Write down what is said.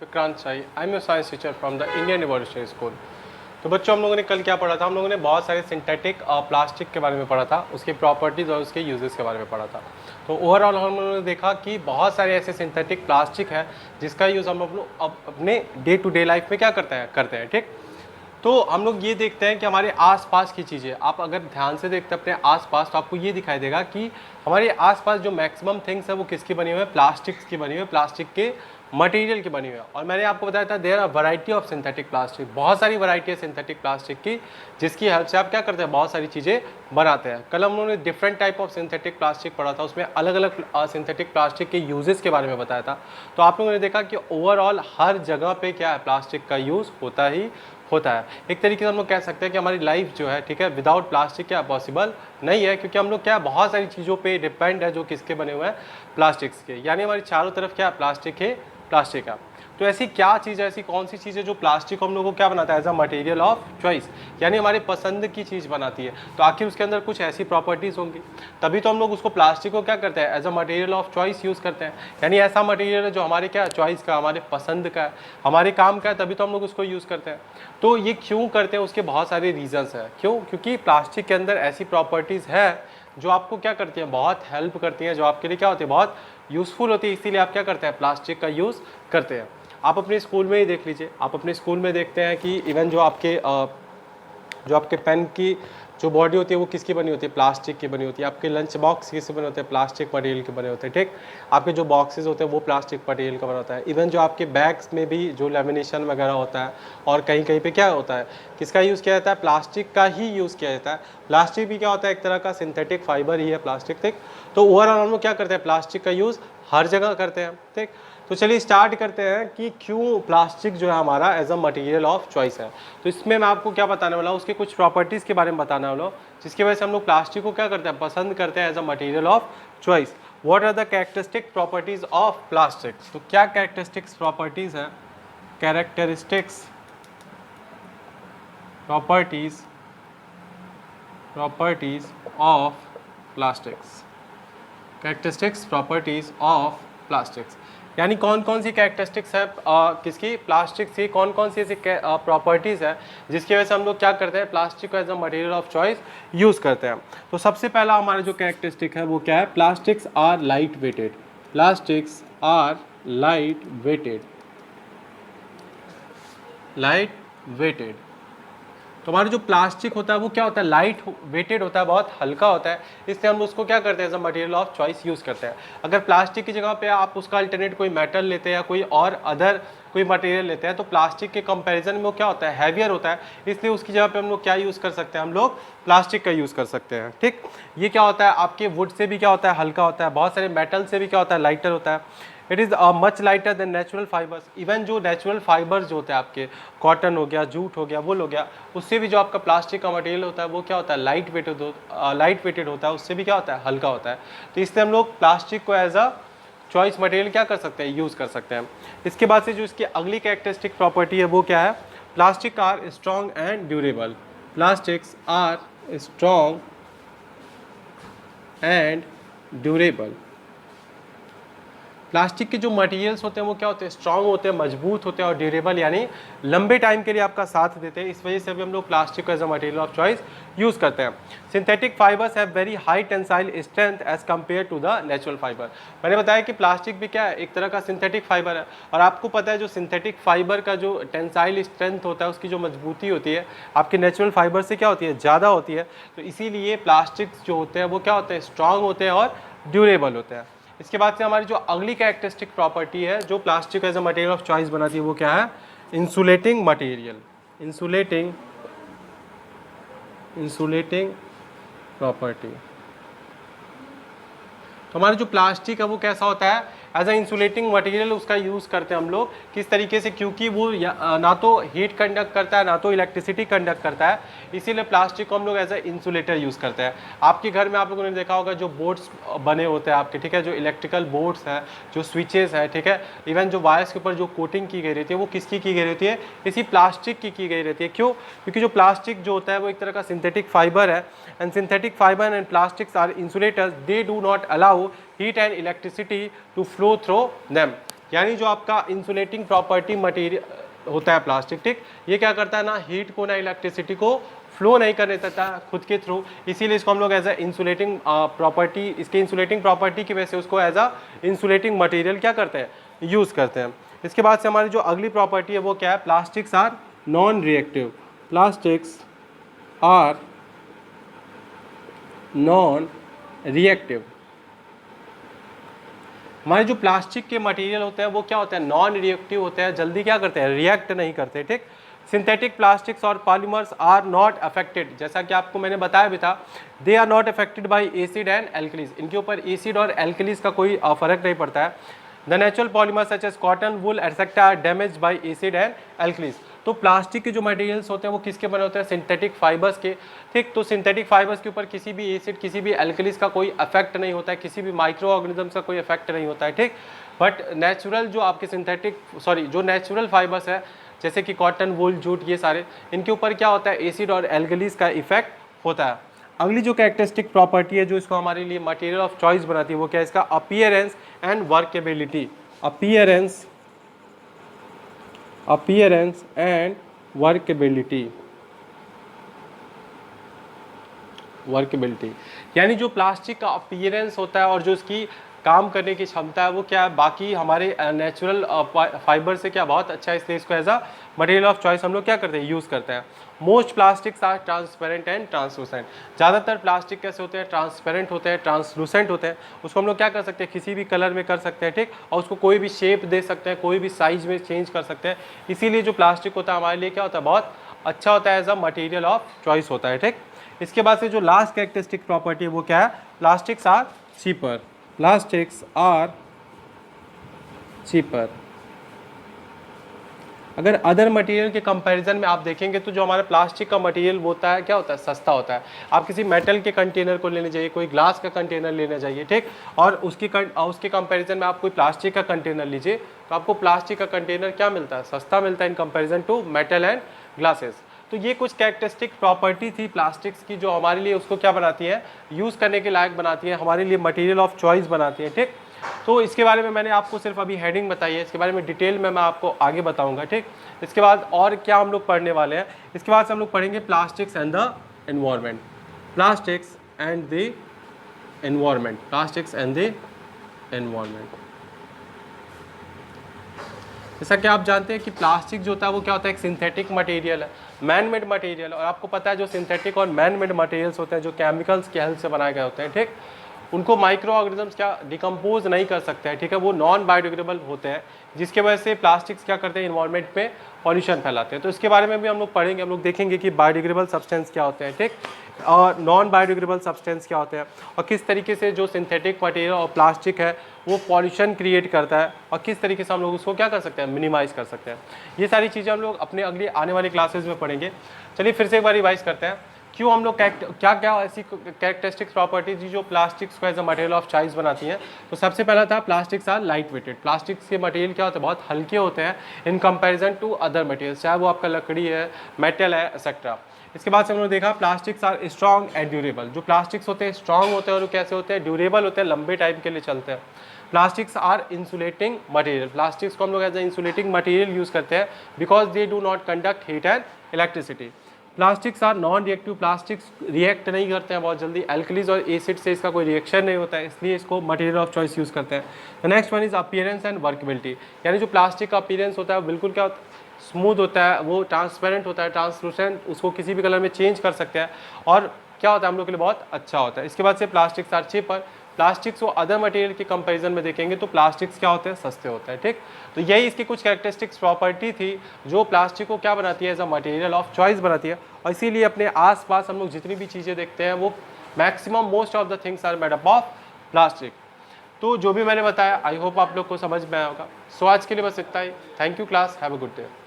Vikrant Sai, I am your science teacher from the Indian university school. तो बच्चों, हम लोगों ने कल क्या पढ़ा था? हम लोगों ने बहुत सारे सिंथेटिक प्लास्टिक के बारे में पढ़ा था, उसकी प्रॉपर्टीज़ और उसके यूजेस के बारे में पढ़ा था। तो ओवरऑल हम लोगों ने देखा कि बहुत सारे ऐसे सिंथेटिक प्लास्टिक है जिसका यूज़ हम अपने डे टू डे लाइफ में क्या करते हैं, ठीक। तो हम लोग ये देखते हैं कि हमारे आसपास की चीज़ें, आप अगर ध्यान से देखते हैं अपने आसपास तो आपको ये दिखाई देगा कि हमारे आसपास जो मैक्सिमम थिंग्स है वो किसकी बनी हुई है? प्लास्टिक्स की बनी हुई है, प्लास्टिक के मटेरियल की बनी हुई है। और मैंने आपको बताया था there are variety of synthetic plastic, बहुत सारी वैरायटी है सिंथेटिक प्लास्टिक की, जिसकी हेल्प से आप क्या करते हैं? बहुत सारी चीज़ें बनाते हैं। कल हम लोगों ने different type of synthetic plastic पढ़ा था, उसमें अलग अलग सिंथेटिक प्लास्टिक के यूजेस के बारे में बताया था। तो आप लोगों ने देखा कि ओवरऑल हर जगह पे क्या है? प्लास्टिक का यूज़ होता है। एक तरीके से हम लोग कह सकते हैं कि हमारी लाइफ जो है, ठीक है, विदाउट प्लास्टिक क्या पॉसिबल नहीं है, क्योंकि हम लोग क्या बहुत सारी चीज़ों पे डिपेंड है जो किसके बने हुए हैं? प्लास्टिक्स के। यानी हमारी चारों तरफ क्या प्लास्टिक है। तो ऐसी क्या चीज़ है, ऐसी कौन सी चीज़ है जो प्लास्टिक को हम लोगों को क्या बनाता है? As a material of choice, यानी हमारे पसंद की चीज़ बनाती है। तो आखिर उसके अंदर कुछ ऐसी प्रॉपर्टीज़ होंगी, तभी तो हम लोग उसको प्लास्टिक को क्या करते हैं? As a material of choice use करते हैं। यानी ऐसा मटेरियल है जो हमारे क्या चॉइस का, हमारे पसंद का है, हमारे काम का है, तभी तो हम लोग उसको यूज़ करते हैं। तो ये क्यों करते हैं? उसके बहुत सारे रीजंस हैं। क्यों? क्योंकि प्लास्टिक के अंदर ऐसी प्रॉपर्टीज़ है जो आपको क्या करती हैं? बहुत हेल्प करती हैं, जो आपके लिए क्या होती है? बहुत यूज़फुल होती है। इसीलिए आप क्या करते हैं? प्लास्टिक का यूज़ करते हैं। आप अपने स्कूल में ही देख लीजिए, आप अपने स्कूल में देखते हैं कि इवन जो आपके पेन की जो बॉडी होती है वो किसकी बनी होती है? प्लास्टिक की बनी होती है। आपके लंच बॉक्स किससे बने होते हैं? प्लास्टिक मटेरियल के बने होते हैं, ठीक। आपके जो बॉक्सेस होते हैं वो प्लास्टिक मटेरियल का बना होता है। इवन जो आपके बैग्स में भी जो लेमिनेशन वगैरह होता है, और कहीं कहीं पे क्या होता है? किसका यूज़ किया जाता है? प्लास्टिक का ही यूज़ किया जाता है। प्लास्टिक भी क्या होता है? एक तरह का सिंथेटिक फाइबर ही है प्लास्टिक, ठीक। तो ओवरऑल हम लोग क्या करते हैं? प्लास्टिक का यूज़ हर जगह करते हैं, ठीक। तो चलिए स्टार्ट करते हैं कि क्यों प्लास्टिक जो है हमारा as a material of choice है। तो इसमें मैं आपको क्या बताने वाला हूँ? उसके कुछ प्रॉपर्टीज़ के बारे में बताने वाला हूँ, जिसकी वजह से हम लोग प्लास्टिक को क्या करते हैं? पसंद करते हैं as a material of choice. What are the characteristic properties of plastic? तो क्या कैरेक्टरिस्टिक्स प्रॉपर्टीज़ है? Characteristics properties of plastics. Characteristics properties of plastics, यानी कौन कौन सी कैरेक्टरिस्टिक्स है किसकी? प्लास्टिक की कौन कौन सी ऐसी प्रॉपर्टीज़ है जिसकी वजह से हम लोग क्या करते हैं? प्लास्टिक को as a material of choice use करते हैं। तो सबसे पहला हमारा जो कैरेक्टरिस्टिक है वो क्या है? Plastics are light weighted. Plastics are light weighted. तो हमारा जो प्लास्टिक होता है वो क्या होता है? लाइट वेटेड होता है, बहुत हल्का होता है, इसलिए हम उसको क्या करते हैं? As a material of choice use करते हैं। अगर प्लास्टिक की जगह पे आप उसका अल्टरनेट कोई मेटल लेते हैं या कोई और अदर कोई मटेरियल लेते हैं तो प्लास्टिक के कंपैरिजन में वो क्या होता है? हैवियर होता है, इसलिए उसकी जगह पे हम लोग क्या यूज़ कर सकते हैं? हम लोग प्लास्टिक का यूज़ कर सकते हैं, ठीक। ये क्या होता है? आपके वुड से भी क्या होता है? हल्का होता है। बहुत सारे मेटल से भी क्या होता है? लाइटर होता है। It is much lighter than natural fibres. Even जो नेचुरल फाइबर्स जो होते हैं आपके, कॉटन हो गया, जूट हो गया, वुल हो गया, उससे भी जो आपका प्लास्टिक का मटेरियल होता है वो क्या होता है? लाइट वेटेड होता है, उससे भी क्या होता है? हल्का होता है। तो इसलिए हम लोग प्लास्टिक को एज अ चॉइस मटेरियल क्या कर सकते हैं? यूज़ कर सकते हैं। इसके बाद से जो इसकी अगली कैरेक्टरिस्टिक प्रॉपर्टी है वो क्या है? Plastic are strong and durable. Plastics are strong and durable. Plastic के जो मटेरियल्स होते हैं वो क्या होते हैं? स्ट्रांग होते हैं, मजबूत होते हैं, और ड्यूरेबल यानी लंबे टाइम के लिए आपका साथ देते हैं। इस वजह से भी हम लोग प्लास्टिक को as a material of choice use करते हैं। Synthetic fibres have very high tensile strength as compare to the natural fibre. मैंने बताया कि प्लास्टिक भी क्या है? एक तरह का सिंथेटिक फाइबर है, और आपको पता है जो सिंथेटिक फाइबर का जो टेंसाइल स्ट्रेंथ होता है, उसकी जो मजबूती होती है आपके नेचुरल फाइबर से क्या होती है? ज़्यादा होती है। तो इसीलिए प्लास्टिक्स जो होते हैं वो क्या होते हैं? स्ट्रांग होते हैं और ड्यूरेबल होते हैं। इसके बाद से हमारी जो अगली कैरेक्टरिस्टिक प्रॉपर्टी है जो plastic as a material of choice बनाती है वो क्या है? Insulating material. Insulating property. तो हमारा जो प्लास्टिक है वो कैसा होता है? एज अ इंसुलेटिंग मटेरियल उसका यूज़ करते हैं हम लोग। किस तरीके से? क्योंकि वो ना तो हीट कंडक्ट करता है ना तो इलेक्ट्रिसिटी कंडक्ट करता है, इसीलिए प्लास्टिक को हम लोग एज अ इंसुलेटर यूज़ करते हैं। आपके घर में आप लोगों ने देखा होगा जो बोर्ड्स बने होते हैं आपके, ठीक है, जो इलेक्ट्रिकल बोर्ड्स हैं, जो स्विचेस हैं, ठीक है, इवन जो वायर्स के ऊपर जो कोटिंग की गई रहती है वो किसकी की गई रहती है? इसी प्लास्टिक की गई रहती है। क्यों? क्योंकि जो प्लास्टिक जो होता है वो एक तरह का सिंथेटिक फाइबर है, and synthetic fibre and plastics are insulators, they do not allow heat and electricity to flow through them। यानी जो आपका इंसुलेटिंग प्रॉपर्टी मटेरियल होता है प्लास्टिक, ठीक, ये क्या करता है ना हीट को ना इलेक्ट्रिसिटी को फ्लो नहीं करने देता खुद के थ्रू, इसीलिए इसको हम लोग एज अ इंसुलेटिंग प्रॉपर्टी, इसके इंसुलेटिंग प्रॉपर्टी की वजह से उसको एज अ इंसुलेटिंग मटेरियल क्या करते हैं, यूज़ करते हैं। इसके बाद से हमारी जो अगली प्रॉपर्टी है वो क्या है, plastics are non reactive, plastics are non reactive. हमारे जो प्लास्टिक के मटेरियल होते हैं वो क्या होते हैं, नॉन रिएक्टिव होते हैं, जल्दी क्या करते हैं, रिएक्ट नहीं करते, ठीक। सिंथेटिक प्लास्टिक्स और पॉलीमर्स आर नॉट अफेक्टेड, जैसा कि आपको मैंने बताया भी था, they are not affected by acid and alkalis, इनके ऊपर एसिड और एल्कलीज का कोई फर्क नहीं पड़ता है। The natural polymers such as cotton, wool etcetera are damaged by acid and alkalis. तो प्लास्टिक के जो मटेरियल्स होते हैं वो किसके बने होते हैं, सिंथेटिक फाइबर्स के, ठीक। तो सिंथेटिक फाइबर्स के ऊपर किसी भी एसिड, किसी भी एल्कलीज का कोई इफेक्ट नहीं होता है, किसी भी माइक्रो ऑर्गेनिजम्स का कोई इफेक्ट नहीं होता है, ठीक। बट नेचुरल जो आपके जो नेचुरल फाइबर्स है जैसे कि कॉटन, वुल, जूट, ये सारे, इनके ऊपर क्या होता है, एसिड और एल्कलीज का इफेक्ट होता है। अगली जो कैरेक्टरिस्टिक प्रॉपर्टी है जो इसको हमारे लिए मटेरियल ऑफ चॉइस बनाती है वो क्या है, इसका appearance and workability. Appearance and workability, यानी जो प्लास्टिक का अपीयरेंस होता है और जो उसकी काम करने की क्षमता है वो क्या है, बाकी हमारे नेचुरल फाइबर से क्या बहुत अच्छा है, इसलिए इसको as a material of choice हम लोग क्या करते हैं, यूज़ करते हैं। Most plastics are transparent and translucent, ज़्यादातर प्लास्टिक कैसे होते हैं, ट्रांसपेरेंट होते हैं, ट्रांसलूसेंट होते हैं, उसको हम लोग क्या कर सकते हैं, किसी भी कलर में कर सकते हैं, ठीक, और उसको कोई भी शेप दे सकते हैं, कोई भी साइज में चेंज कर सकते हैं, इसीलिए जो प्लास्टिक होता है हमारे लिए क्या होता है, बहुत अच्छा होता है, as a material of choice होता है, ठीक। इसके बाद से जो लास्ट कैरेक्टरिस्टिक प्रॉपर्टी है वो क्या है, plastics are cheaper, plastics are cheaper. अगर अदर मटेरियल के कंपैरिजन में आप देखेंगे तो जो हमारा प्लास्टिक का मटेरियल होता है क्या होता है, सस्ता होता है। आप किसी मेटल के कंटेनर को लेने जाइए, कोई ग्लास का कंटेनर लेने जाइए, ठीक, और उसके कंपैरिजन में आप कोई प्लास्टिक का कंटेनर लीजिए तो आपको प्लास्टिक का कंटेनर क्या मिलता है, सस्ता मिलता है in comparison to metal and glasses. तो ये कुछ कैरेक्टरिस्टिक प्रॉपर्टी थी प्लास्टिक्स की जो हमारे लिए उसको क्या बनाती है, यूज़ करने के लायक बनाती है, हमारे लिए मटेरियल ऑफ चॉइस बनाती है, ठीक। तो इसके बारे में मैंने आपको सिर्फ अभी हेडिंग बताई है, इसके बारे में डिटेल में मैं आपको आगे बताऊंगा, ठीक। इसके बाद और क्या हम लोग पढ़ने वाले हैं, इसके बाद से हम लोग पढ़ेंगे plastics and the environment, plastics and the environment, plastics and the environment. जैसा कि आप जानते हैं कि प्लास्टिक जो होता है वो क्या होता है, एक सिंथेटिक मटेरियल है, मैन मेड मटेरियल, और आपको पता है जो सिंथेटिक और मैन मेड मटेरियल्स होते हैं जो केमिकल्स की हेल्प से बनाए गए होते हैं, ठीक, उनको माइक्रो ऑर्गेनिजम्स क्या डिकम्पोज नहीं कर सकते हैं, ठीक है, वो नॉन बायोडिग्रेडेबल होते हैं, जिसके वजह से प्लास्टिक्स क्या करते हैं, इन्वायरमेंट में पॉल्यूशन फैलाते हैं। तो इसके बारे में भी हम लोग पढ़ेंगे, हम लोग देखेंगे कि बायोडिग्रेडेबल सब्सटेंस क्या होते हैं, ठीक, और नॉन बायोडिग्रेडेबल सब्सटेंस क्या होते हैं, और किस तरीके से जो सिंथेटिक मटेरियल और प्लास्टिक है वो पॉल्यूशन क्रिएट करता है, और किस तरीके से हम लोग उसको क्या कर सकते हैं, मिनिमाइज़ कर सकते हैं। ये सारी चीज़ें हम लोग अपने अगली आने वाली क्लासेज में पढ़ेंगे। चलिए फिर से एक बार रिवाइज करते हैं, क्यों हम लोग क्या क्या ऐसी कैरेक्टरिस्टिक्स प्रॉपर्टीज जो प्लास्टिक्स को as a material of choice बनाती हैं। तो सबसे पहला था plastics are light weighted, plastics के मटेरियल क्या होते हैं, बहुत हल्के होते हैं in comparison to other materials, चाहे वो आपका लकड़ी है, मेटल है, एक्सेट्रा। इसके बाद से हमने देखा plastics are strong and durable, जो प्लास्टिक्स होते हैं स्ट्रॉन्ग होते हैं और कैसे होते हैं, ड्यूरेबल होते हैं, लंबे टाइम के लिए चलते हैं। Plastics are insulating material, plastics को हम लोग as a insulating material use करते हैं because they do not conduct heat and electricity. Plastics are non reactive, plastics react नहीं करते हैं बहुत जल्दी, एल्कलीज और एसिड से इसका कोई रिएक्शन नहीं होता है, इसलिए इसको मटेरियल ऑफ चॉइस यूज़ करते हैं। The next one is appearance and workability, यानी जो प्लास्टिक का अपीयरेंस होता है वो बिल्कुल क्या होता है, स्मूथ होता है, वो ट्रांसपेरेंट होता है, ट्रांसलूसेंट, उसको किसी भी कलर में चेंज कर सकते हैं, और क्या होता है हम लोग के लिए बहुत अच्छा होता है। इसके बाद से प्लास्टिक्स आर चीपर, प्लास्टिक्स को अदर मटेरियल के कंपैरिजन में देखेंगे तो प्लास्टिक्स क्या होते हैं, सस्ते होते हैं, ठीक। तो यही इसकी कुछ कैरेक्टरिस्टिक्स प्रॉपर्टी थी जो प्लास्टिक को क्या बनाती है, as a material of choice बनाती है। और इसीलिए अपने आसपास हम लोग जितनी भी चीज़ें देखते हैं वो maximum most of the things are made up of plastic. तो जो भी मैंने बताया आई होप आप लोग को समझ में आया होगा। सो आज के लिए बस इतना ही। Thank you class, have a good day.